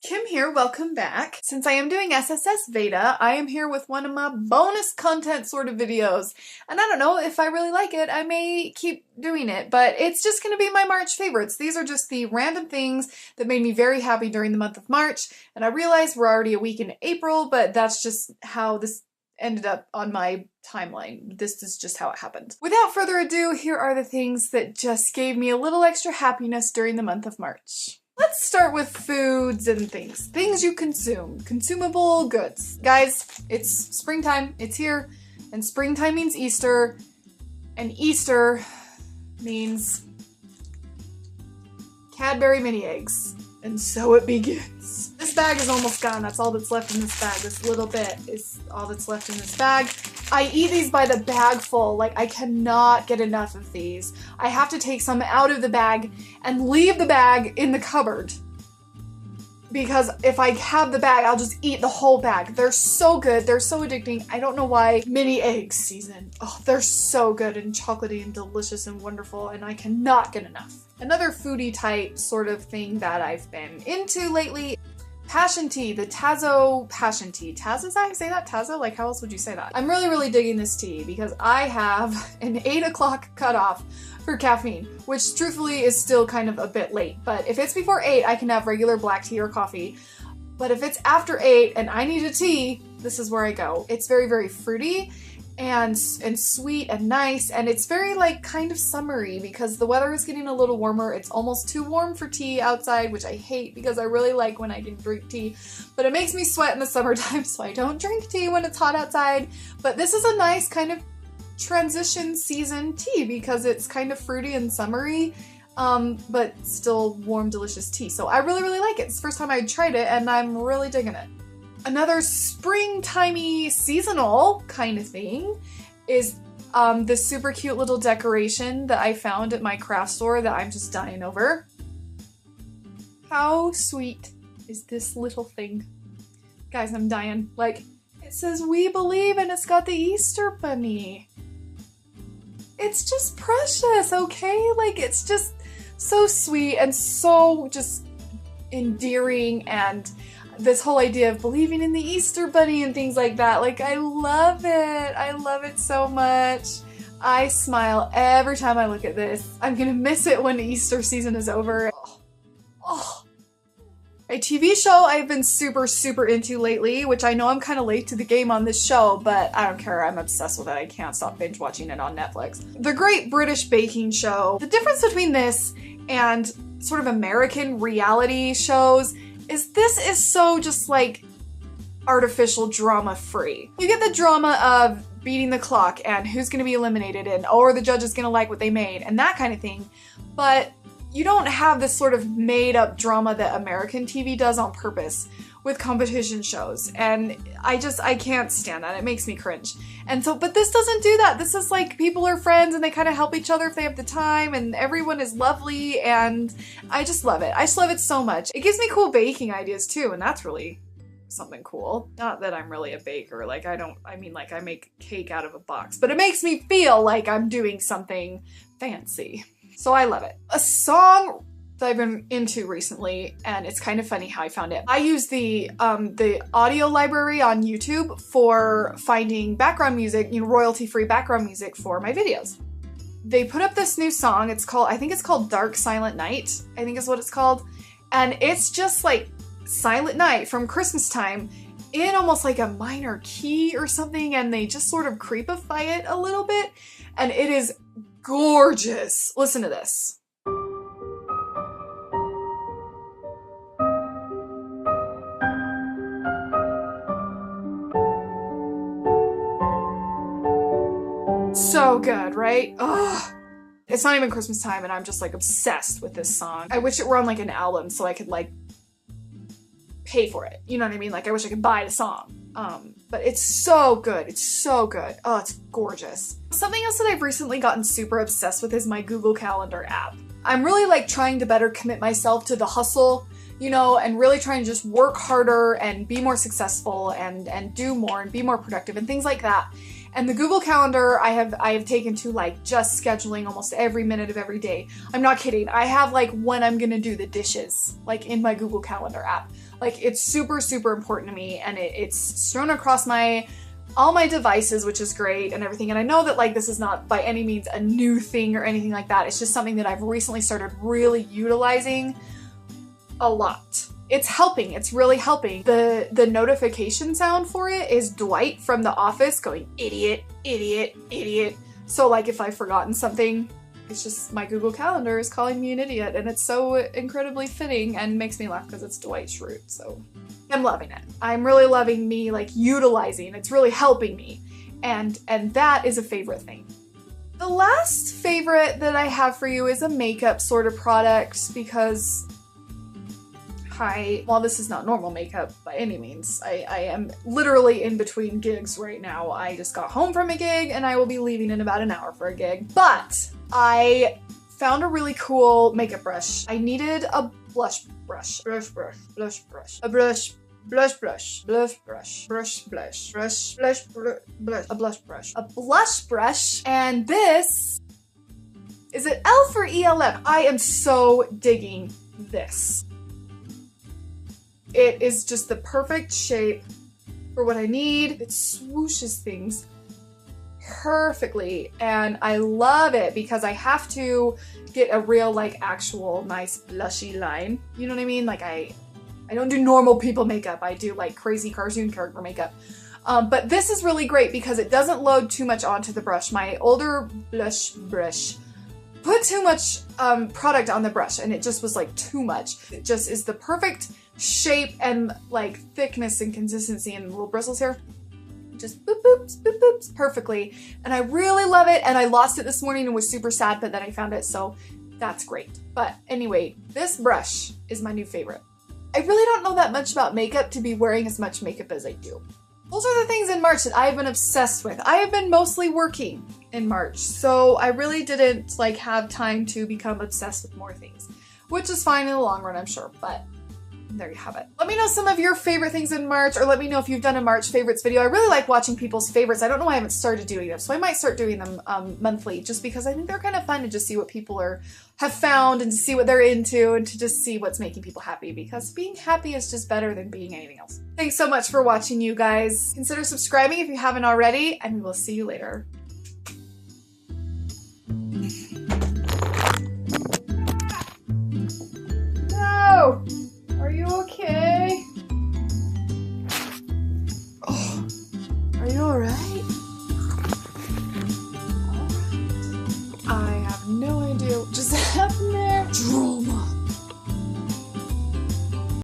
Kim here, welcome back. Since I am doing SSSVEDA, I am here with one of my bonus content sort of videos. And I don't know, if I really like it, I may keep doing it, but it's just gonna be my March favorites. These are just the random things that made me very happy during the month of March. And I realize we're already a week in April, but that's just how this ended up on my timeline. This is just how it happened. Without further ado, here are the things that just gave me a little extra happiness during the month of March. Let's start with foods and things. Things you consume. Consumable goods. Guys, it's springtime. It's here. And springtime means Easter. And Easter means Cadbury mini eggs. And so it begins. This bag is almost gone. That's all that's left in this bag. This little bit is all that's left in this bag. I eat these by the bag full. Like, I cannot get enough of these. I have to take some out of the bag and leave the bag in the cupboard. Because if I have the bag, I'll just eat the whole bag. They're so good. They're so addicting. I don't know why. Mini egg season. Oh, they're so good and chocolatey and delicious and wonderful, and I cannot get enough. Another foodie type sort of thing that I've been into lately, passion tea, the Tazo passion tea. Tazo, is that how you say that? Tazo? Like, how else would you say that? I'm really digging this tea because I have an 8 o'clock cutoff for caffeine, which truthfully is still kind of a bit late. But if it's before 8, I can have regular black tea or coffee. But if it's after 8 and I need a tea, this is where I go. It's very fruity and sweet and nice, and it's very like kind of summery because the weather is getting a little warmer. It's almost too warm for tea outside, which I hate because I really like when I can drink tea, but it makes me sweat in the summertime, so I don't drink tea when it's hot outside. But this is a nice kind of transition season tea because it's kind of fruity and summery, but still warm, delicious tea. So I really like it. It's the first time I tried it and I'm really digging it. Another springtimey seasonal kind of thing is this super cute little decoration that I found at my craft store that I'm just dying over. How sweet is this little thing? Guys, I'm dying. Like, it says "We Believe" and it's got the Easter bunny. It's just precious, okay? Like, it's just so sweet and so just endearing, and this whole idea of believing in the Easter bunny and things like that. Like, I love it. I love it so much. I smile every time I look at this. I'm gonna miss it when Easter season is over. Oh. A TV show I've been super into lately, which I know I'm kind of late to the game on this show, but I don't care. I'm obsessed with it. I can't stop binge watching it on Netflix. The Great British Baking Show. The difference between this and sort of American reality shows is this is so just like artificial drama free. You get the drama of beating the clock and who's gonna be eliminated and or the judge is gonna like what they made and that kind of thing, but you don't have this sort of made up drama that American TV does on purpose with competition shows, and I can't stand that. It makes me cringe. And so, but this doesn't do that. This is like people are friends and they kind of help each other if they have the time, and everyone is lovely, and I just love it. I just love it so much. It gives me cool baking ideas too, and that's really something cool. Not that I'm really a baker, like I mean like I make cake out of a box, but it makes me feel like I'm doing something fancy. So I love it. A song that I've been into recently, and it's kind of funny how I found it. I use the audio library on YouTube for finding background music, you know, royalty-free background music for my videos. They put up this new song. It's called, I think it's called Dark Silent Night, I think is what it's called. And it's just like Silent Night from Christmas time in almost like a minor key or something, and they just sort of creepify it a little bit, and it is gorgeous. Listen to this. So good, right? Ugh. It's not even Christmas time and I'm just like obsessed with this song. I wish it were on like an album so I could like pay for it. You know what I mean? Like I wish I could buy the song. But it's so good. It's so good. Oh, it's gorgeous. Something else that I've recently gotten super obsessed with is my Google Calendar app. I'm really like trying to better commit myself to the hustle, you know, and really trying to just work harder and be more successful and do more and be more productive and things like that. And the Google Calendar I have taken to like just scheduling almost every minute of every day. I'm not kidding. I have like when I'm gonna do the dishes, like in my Google Calendar app. Like it's super, super important to me, and it's strewn across all my devices, which is great and everything. And I know that like this is not by any means a new thing or anything like that. It's just something that I've recently started really utilizing a lot. It's helping. It's really helping. The notification sound for it is Dwight from The Office going, idiot, idiot, idiot. So like if I've forgotten something, it's just my Google Calendar is calling me an idiot, and it's so incredibly fitting and makes me laugh because it's Dwight Schrute. So I'm loving it. I'm really loving me like utilizing. It's really helping me. And that is a favorite thing. The last favorite that I have for you is a makeup sort of product because while this is not normal makeup by any means, I am literally in between gigs right now. I just got home from a gig and I will be leaving in about an hour for a gig. But I found a really cool makeup brush. I needed a blush brush, a blush brush, a blush brush, and this is it e.l.f. or ELF? I am so digging this. It is just the perfect shape for what I need. It swooshes things perfectly, and I love it because I have to get a real like actual nice blushy line. You know what I mean? Like I don't do normal people makeup. I do like crazy cartoon character makeup. But this is really great because it doesn't load too much onto the brush. My older blush brush put too much product on the brush, and it just was like too much. It just is the perfect shape and like thickness and consistency, and little bristles here. Just boop boops, boop boops perfectly. And I really love it, and I lost it this morning and was super sad, but then I found it, so that's great. But anyway, this brush is my new favorite. I really don't know that much about makeup to be wearing as much makeup as I do. Those are the things in March that I've been obsessed with. I have been mostly working in March, so I really didn't like have time to become obsessed with more things, which is fine in the long run, I'm sure, but there you have it. Let me know some of your favorite things in March, or let me know if you've done a March favorites video. I really like watching people's favorites. I don't know why I haven't started doing them, so I might start doing them monthly, just because I think they're kind of fun to just see what people have found and to see what they're into and to just see what's making people happy, because being happy is just better than being anything else. Thanks so much for watching, you guys. Consider subscribing if you haven't already, and we will see you later. No!